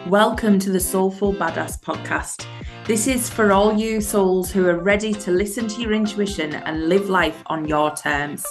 Welcome to the Soulful Badass podcast. This is for all you souls who are ready to listen to your intuition and live life on your terms.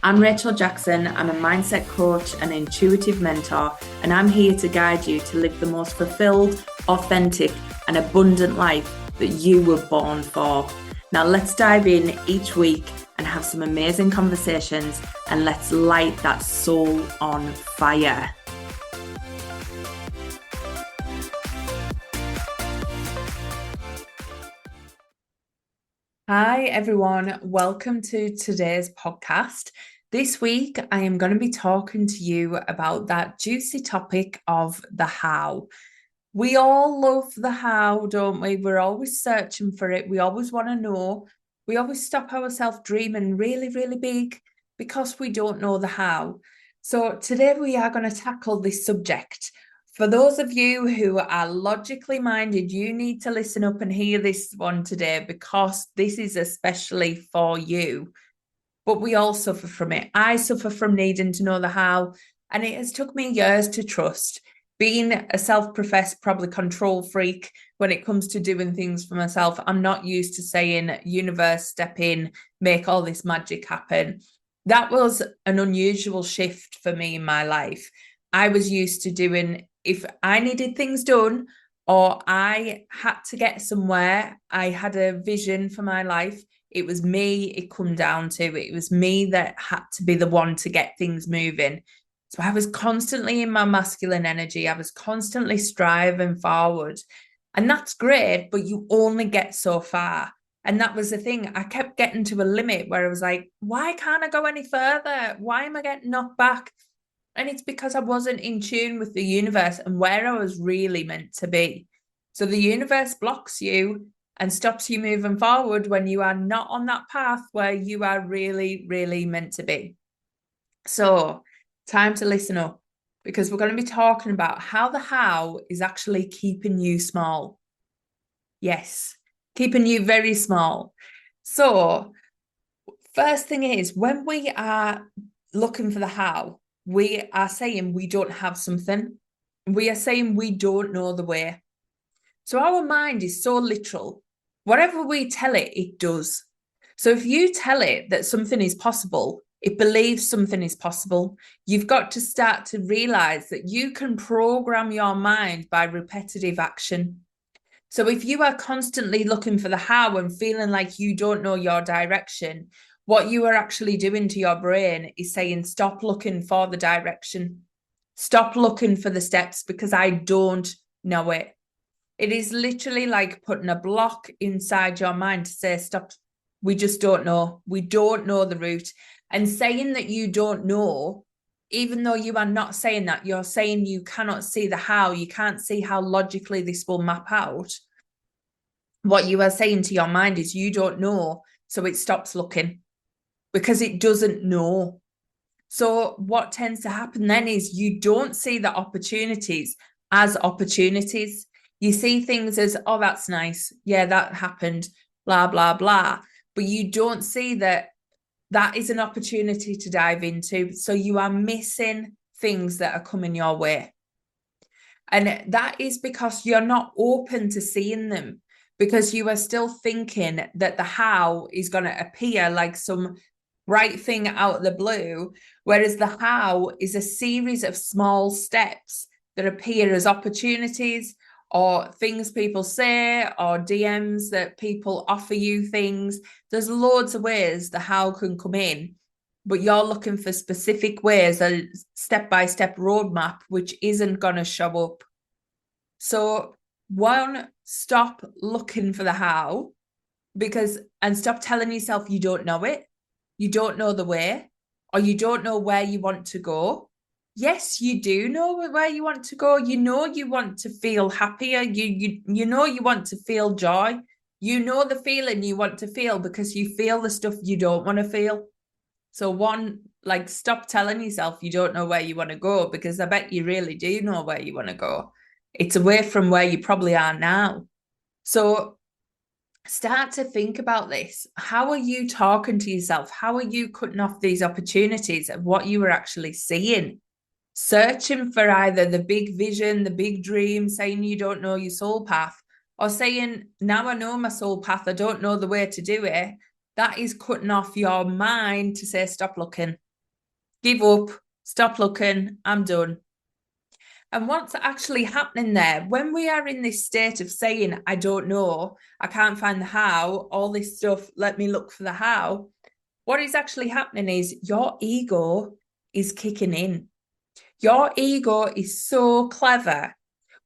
I'm Rachel Jackson. I'm a mindset coach and intuitive mentor, and I'm here to guide you to live the most fulfilled, authentic, and abundant life that you were born for. Now let's dive in each week and have some amazing conversations, and let's light that soul on fire. Hi, everyone. Welcome to today's podcast. This week, I am going to be talking to you about that juicy topic of the how. We all love the how, don't we? We're always searching for it. We always want to know. We always stop ourselves dreaming really, really big because we don't know the how. So today we are going to tackle this subject. For those of you who are logically minded, you need to listen up and hear this one today because this is especially for you. But we all suffer from it. I suffer from needing to know the how, and it has took me years to trust. Being a self-professed probably control freak when it comes to doing things for myself, I'm not used to saying, universe, step in, make all this magic happen. That was an unusual shift for me in my life. I was used to doing, if I needed things done or I had to get somewhere, I had a vision for my life. It was me it come down to. It was me that had to be the one to get things moving. So I was constantly in my masculine energy. I was constantly striving forward. And that's great, but you only get so far. And that was the thing. I kept getting to a limit where I was like, why can't I go any further? Why am I getting knocked back? And it's because I wasn't in tune with the universe and where I was really meant to be. So the universe blocks you and stops you moving forward when you are not on that path where you are really, really meant to be. So time to listen up, because we're going to be talking about how the how is actually keeping you small. Yes, keeping you very small. So first thing is, when we are looking for the how, we are saying we don't have something. We are saying we don't know the way. So our mind is so literal. Whatever we tell it, it does. So if you tell it that something is possible, it believes something is possible. You've got to start to realize that you can program your mind by repetitive action. So if you are constantly looking for the how and feeling like you don't know your direction, what you are actually doing to your brain is saying, stop looking for the direction. Stop looking for the steps because I don't know it. It is literally like putting a block inside your mind to say, stop, we just don't know. We don't know the route. And saying that you don't know, even though you are not saying that, you're saying you cannot see the how, you can't see how logically this will map out. What you are saying to your mind is you don't know, so it stops looking because it doesn't know. So what tends to happen then is you don't see the opportunities as opportunities. You see things as, oh, that's nice. Yeah, that happened, blah, blah, blah. But you don't see that that is an opportunity to dive into. So you are missing things that are coming your way. And that is because you're not open to seeing them, because you are still thinking that the how is going to appear like some bright thing out of the blue, whereas the how is a series of small steps that appear as opportunities or things people say or DMs that people offer you things. There's loads of ways the how can come in, but you're looking for specific ways, a step-by-step roadmap, which isn't going to show up. So one, stop looking for the how, and stop telling yourself you don't know it. You don't know the way, or you don't know where you want to go. Yes, you do know where you want to go. You know you want to feel happier. You know you want to feel joy. You know the feeling you want to feel because you feel the stuff you don't want to feel. So one, like, stop telling yourself you don't know where you want to go, because I bet you really do know where you want to go. It's away from where you probably are now. So start to think about this. How are you talking to yourself? How are you cutting off these opportunities of what you were actually seeing? searching for either the big vision, the big dream, saying you don't know your soul path, or saying, now I know my soul path, I don't know the way to do it. That is cutting off your mind to say, stop looking, give up, stop looking, I'm done. And what's actually happening there, when we are in this state of saying, I don't know, I can't find the how, all this stuff, let me look for the how, what is actually happening is your ego is kicking in. Your ego is so clever.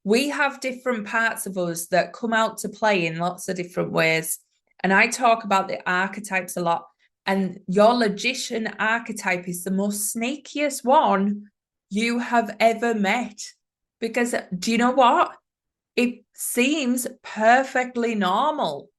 We have different parts of us that come out to play in lots of different ways. And I talk about the archetypes a lot. And your logician archetype is the most sneakiest one you have ever met. Because do you know what? It seems perfectly normal.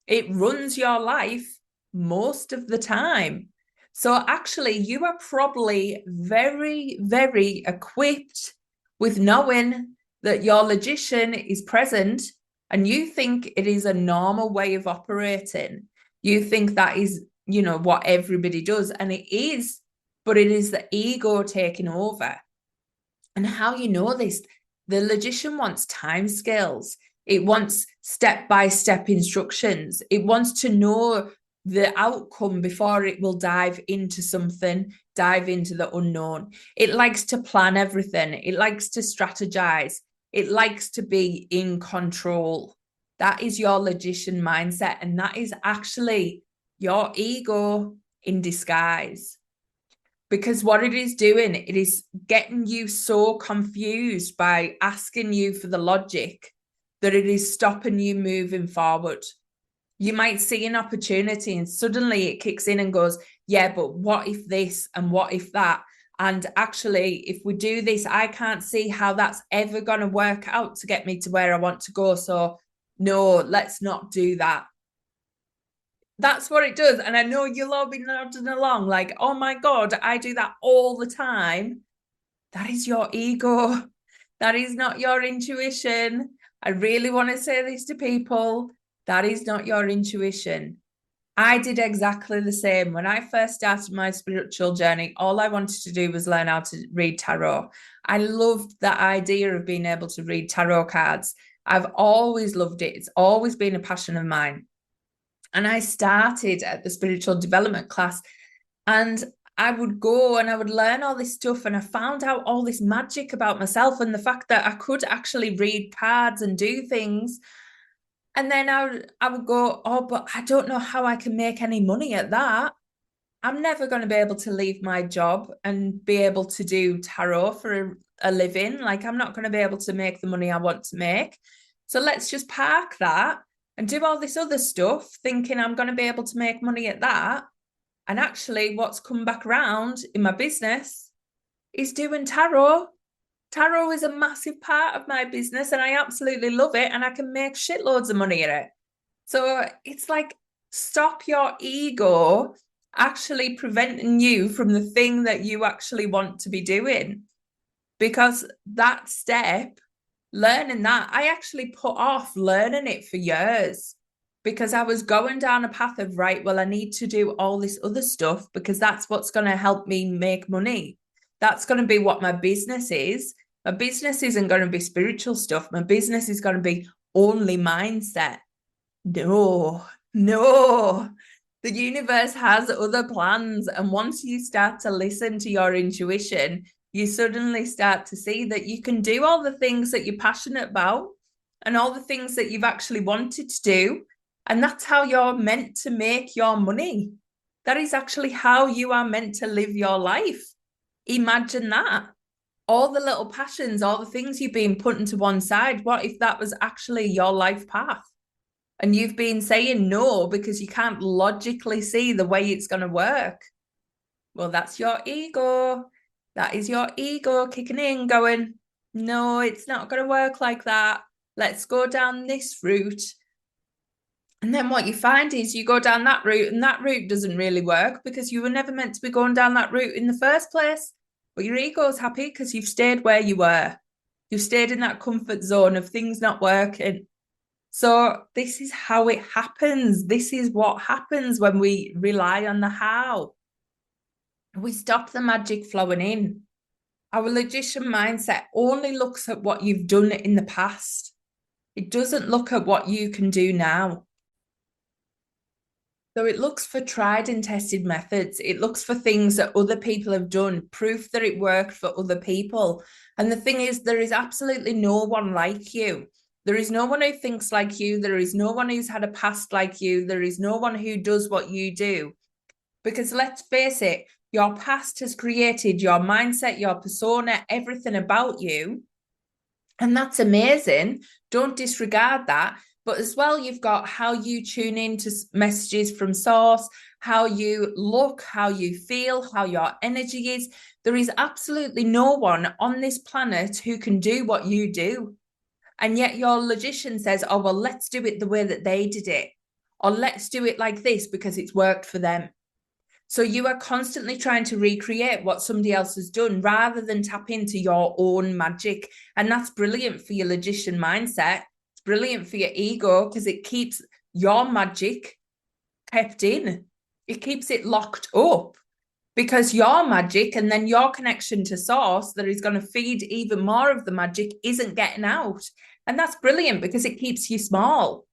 It runs your life most of the time. So actually, you are probably very, very equipped with knowing that your logician is present and you think it is a normal way of operating. You think that is, what everybody does. And it is, but it is the ego taking over. And how you know this, the logician wants time scales. It wants step-by-step instructions. It wants to know the outcome before it will dive into something, dive into the unknown. It likes to plan everything. It likes to strategize. It likes to be in control. That is your logician mindset. And that is actually your ego in disguise. Because what it is doing, it is getting you so confused by asking you for the logic that it is stopping you moving forward. You might see an opportunity and suddenly it kicks in and goes, yeah, but what if this and what if that? And actually, if we do this, I can't see how that's ever going to work out to get me to where I want to go. So no, let's not do that. That's what it does. And I know you'll all be nodding along like, oh my God, I do that all the time. That is your ego. That is not your intuition. I really want to say this to people. That is not your intuition. I did exactly the same. When I first started my spiritual journey, all I wanted to do was learn how to read tarot. I loved the idea of being able to read tarot cards. I've always loved it. It's always been a passion of mine. And I started at the spiritual development class and I would go and I would learn all this stuff. And I found out all this magic about myself and the fact that I could actually read cards and do things. And then I would go, oh, but I don't know how I can make any money at that. I'm never going to be able to leave my job and be able to do tarot for a living. Like, I'm not going to be able to make the money I want to make. So let's just park that and do all this other stuff, thinking I'm going to be able to make money at that. And actually, what's come back around in my business is doing tarot. Tarot is a massive part of my business and I absolutely love it and I can make shitloads of money at it. So it's like, stop your ego actually preventing you from the thing that you actually want to be doing. Because that step, learning that, I actually put off learning it for years because I was going down a path of, right, well, I need to do all this other stuff because that's what's going to help me make money. That's going to be what my business is. My business isn't going to be spiritual stuff. My business is going to be only mindset. No. The universe has other plans. And once you start to listen to your intuition, you suddenly start to see that you can do all the things that you're passionate about and all the things that you've actually wanted to do. And that's how you're meant to make your money. That is actually how you are meant to live your life. Imagine that. All the little passions, all the things you've been putting to one side, what if that was actually your life path? And you've been saying no because you can't logically see the way it's going to work. Well, that's your ego. That is your ego kicking in, going, no, it's not going to work like that. Let's go down this route. And then what you find is you go down that route and that route doesn't really work because you were never meant to be going down that route in the first place. But your ego's happy because you've stayed where you were. You've stayed in that comfort zone of things not working. So this is how it happens. This is what happens when we rely on the how. We stop the magic flowing in. Our logician mindset only looks at what you've done in the past. It doesn't look at what you can do now. So it looks for tried and tested methods. It looks for things that other people have done, proof that it worked for other people. And the thing is, there is absolutely no one like you. There is no one who thinks like you. There is no one who's had a past like you. There is no one who does what you do. Because let's face it, your past has created your mindset, your persona, everything about you. And that's amazing. Don't disregard that. But as well, you've got how you tune into messages from source, how you look, how you feel, how your energy is. There is absolutely no one on this planet who can do what you do. And yet your logician says, oh, well, let's do it the way that they did it. Or let's do it like this because it's worked for them. So you are constantly trying to recreate what somebody else has done rather than tap into your own magic. And that's brilliant for your logician mindset. It's brilliant for your ego because it keeps your magic kept in. It keeps it locked up because your magic and then your connection to source that is going to feed even more of the magic isn't getting out. And that's brilliant because it keeps you small.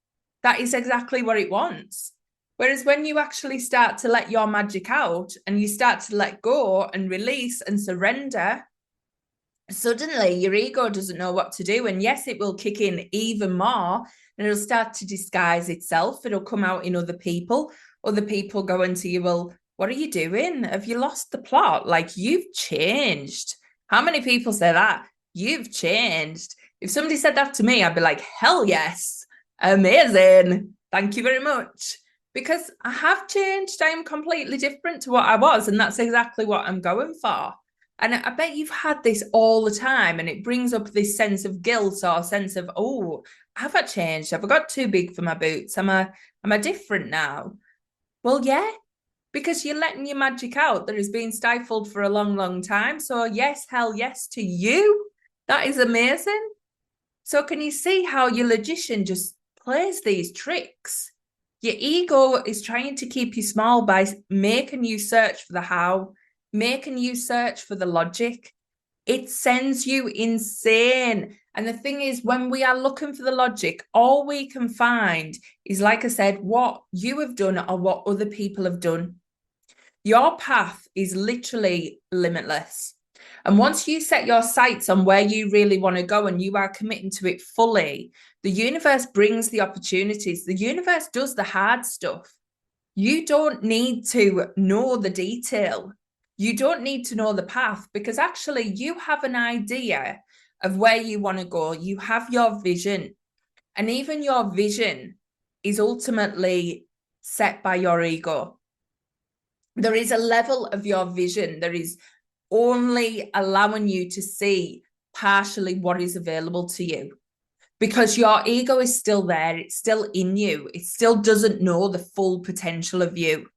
That is exactly what it wants. Whereas when you actually start to let your magic out and you start to let go and release and surrender, suddenly your ego doesn't know what to do. And yes, it will kick in even more and it'll start to disguise itself. It'll come out in other people. Other people go into you, well, what are you doing? Have you lost the plot? Like, you've changed. How many people say that? You've changed. If somebody said that to me, I'd be like, hell yes, amazing. Thank you very much. Because I have changed. I am completely different to what I was. And that's exactly what I'm going for. And I bet you've had this all the time. And it brings up this sense of guilt or sense of, oh, have I changed? Have I got too big for my boots? Am I different now? Well, yeah, because you're letting your magic out that has been stifled for a long, long time. So yes, hell yes to you. That is amazing. So can you see how your logician just plays these tricks? Your ego is trying to keep you small by making you search for the how, making you search for the logic. It sends you insane. And the thing is, when we are looking for the logic, all we can find is, like I said, what you have done or what other people have done. Your path is literally limitless. And once you set your sights on where you really want to go and you are committing to it fully, the universe brings the opportunities. The universe does the hard stuff. You don't need to know the detail. You don't need to know the path because actually you have an idea of where you want to go. You have your vision. And even your vision is ultimately set by your ego. There is a level of your vision that is only allowing you to see partially what is available to you because your ego is still there. It's still in you. It still doesn't know the full potential of you.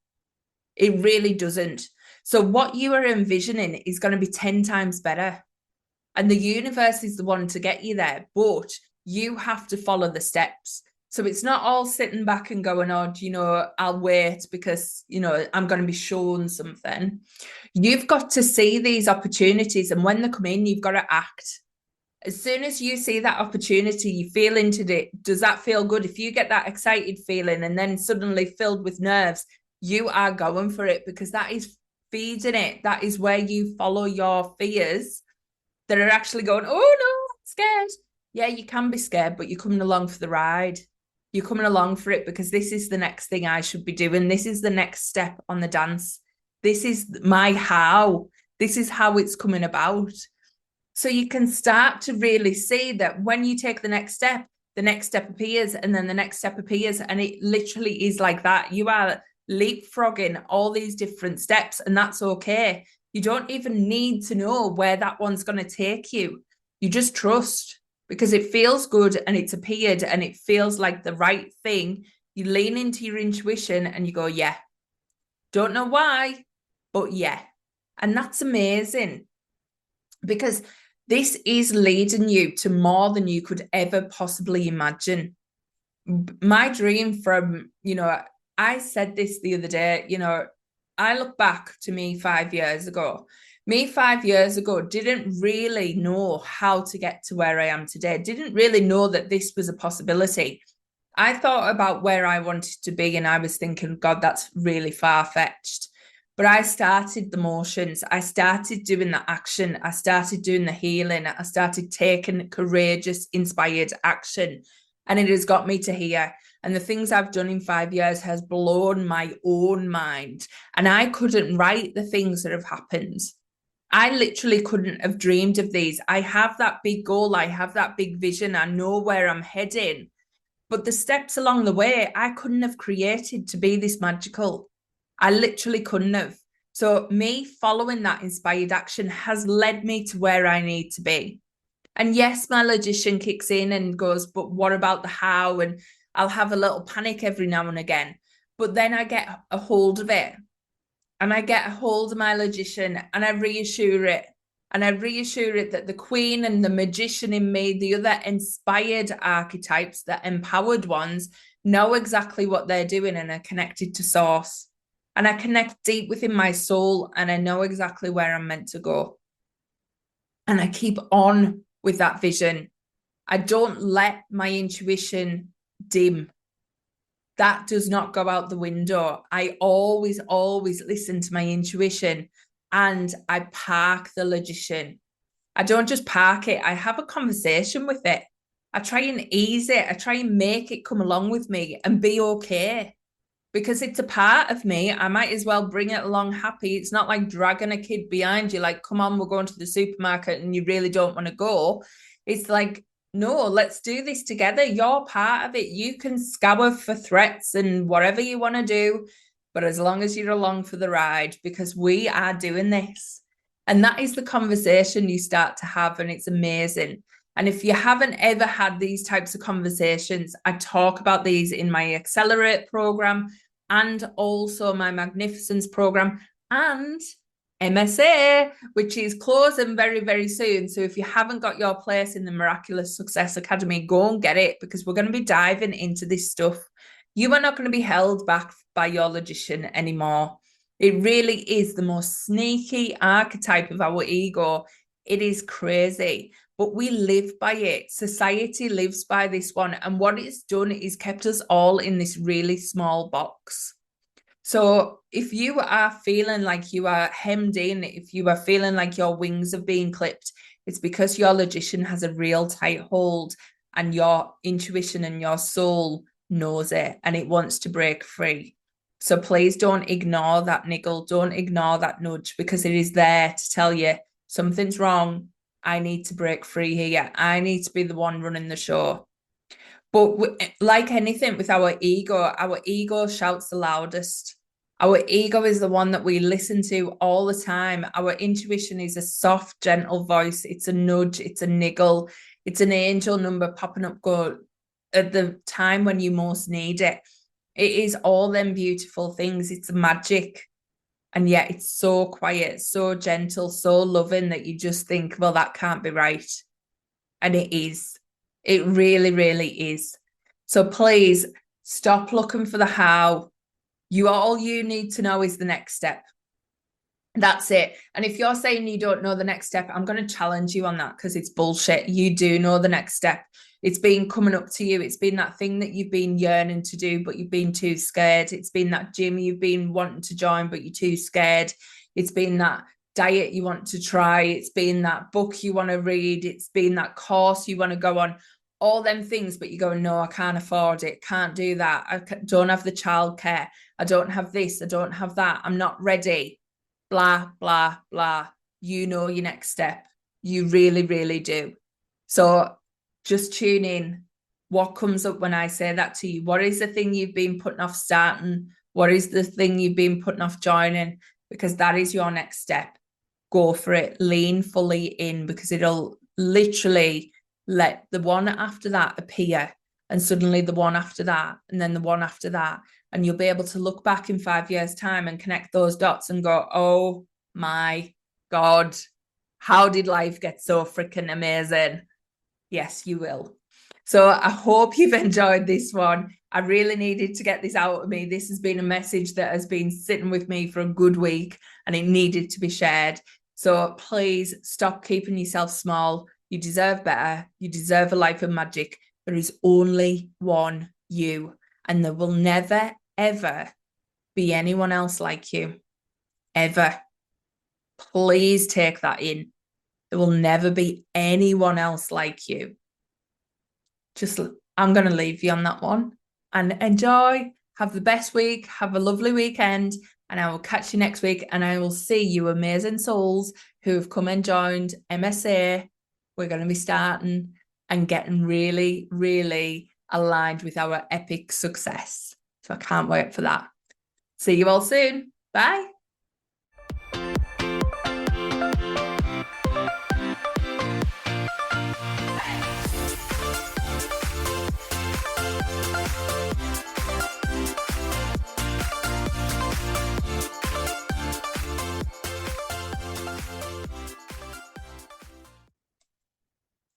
It really doesn't. So what you are envisioning is going to be 10 times better. And the universe is the one to get you there, but you have to follow the steps. So it's not all sitting back and going, oh, I'll wait because, I'm going to be shown something. You've got to see these opportunities. And when they come in, you've got to act. As soon as you see that opportunity, you feel into it. Does that feel good? If you get that excited feeling and then suddenly filled with nerves, you are going for it because that is feeding it. That is where you follow your fears that are actually going, oh no, I'm scared. Yeah, you can be scared, but you're coming along for the ride. You're coming along for it because this is the next thing I should be doing. This is the next step on the dance. This is my how. This is how it's coming about. So you can start to really see that when you take the next step appears, and then the next step appears. And it literally is like that. You are leapfrogging all these different steps, and that's okay. You don't even need to know where that one's going to take you. You just trust because it feels good and it's appeared and it feels like the right thing. You lean into your intuition and you go, yeah. Don't know why, but yeah. And that's amazing because this is leading you to more than you could ever possibly imagine. My dream from, I said this the other day, I look back to me 5 years ago Me 5 years ago didn't really know how to get to where I am today, didn't really know that this was a possibility. I thought about where I wanted to be and I was thinking, God, that's really far-fetched. But I started the motions. I started doing the action. I started doing the healing. I started taking courageous, inspired action. And it has got me to here. And the things I've done in 5 years has blown my own mind. And I couldn't write the things that have happened. I literally couldn't have dreamed of these. I have that big goal. I have that big vision. I know where I'm heading. But the steps along the way, I couldn't have created to be this magical. I literally couldn't have. So, me following that inspired action has led me to where I need to be. And yes, my logician kicks in and goes, but what about the how? And I'll have a little panic every now and again. But then I get a hold of it and I get a hold of my logician and I reassure it. And I reassure it that the queen and the magician in me, the other inspired archetypes, the empowered ones, know exactly what they're doing and are connected to source. And I connect deep within my soul and I know exactly where I'm meant to go. And I keep on with that vision. I don't let my intuition dim. That does not go out the window. I always, always listen to my intuition and I park the logician. I don't just park it, I have a conversation with it. I try and ease it. I try and make it come along with me and be okay because it's a part of me. I might as well bring it along happy. It's not like dragging a kid behind you, like, come on, we're going to the supermarket and you really don't want to go. It's like, no, let's do this together. You're part of it. You can scour for threats and whatever you want to do, but as long as you're along for the ride, because we are doing this. And that is the conversation you start to have, and it's amazing. And if you haven't ever had these types of conversations, I talk about these in my Accelerate program and also my Magnificence program and MSA, which is closing very, very soon. So if you haven't got your place in the Miraculous Success Academy, go and get it because we're going to be diving into this stuff. You are not going to be held back by your logician anymore. It really is the most sneaky archetype of our ego. It is crazy, but we live by it. Society lives by this one. And what it's done is kept us all in this really small box. So if you are feeling like you are hemmed in, if you are feeling like your wings have been clipped, it's because your logician has a real tight hold and your intuition and your soul knows it and it wants to break free. So please don't ignore that niggle. Don't ignore that nudge because it is there to tell you something's wrong. I need to break free here. I need to be the one running the show. But like anything with our ego shouts the loudest. Our ego is the one that we listen to all the time. Our intuition is a soft, gentle voice. It's a nudge. It's a niggle. It's an angel number popping up go at the time when you most need it. It is all them beautiful things. It's magic. And yet it's so quiet, so gentle, so loving that you just think, well, that can't be right. And it is. It really, really is. So please stop looking for the how. All you need to know is the next step. That's it. And if you're saying you don't know the next step, I'm going to challenge you on that because it's bullshit. You do know the next step. It's been coming up to you. It's been that thing that you've been yearning to do, but you've been too scared. It's been that gym you've been wanting to join, but you're too scared. It's been that diet you want to try. It's been that book you want to read. It's been that course you want to go on. All them things, but you go, no, I can't afford it. Can't do that. I don't have the childcare. I don't have this. I don't have that. I'm not ready. Blah, blah, blah. You know your next step. You really, really do. So just tune in. What comes up when I say that to you? What is the thing you've been putting off starting? What is the thing you've been putting off joining? Because that is your next step. Go for it. Lean fully in because it'll literally let the one after that appear and suddenly the one after that and then the one after that. And you'll be able to look back in 5 years' time and connect those dots and go, oh my God, how did life get so freaking amazing? Yes, you will. So I hope you've enjoyed this one. I really needed to get this out of me. This has been a message that has been sitting with me for a good week and it needed to be shared. So please stop keeping yourself small. You deserve better. You deserve a life of magic. There is only one you, and there will never, ever be anyone else like you. Ever. Please take that in. There will never be anyone else like you. Just, I'm going to leave you on that one and enjoy. Have the best week. Have a lovely weekend. And I will catch you next week. And I will see you amazing souls who have come and joined MSA. We're going to be starting and getting really, really aligned with our epic success. So I can't wait for that. See you all soon. Bye.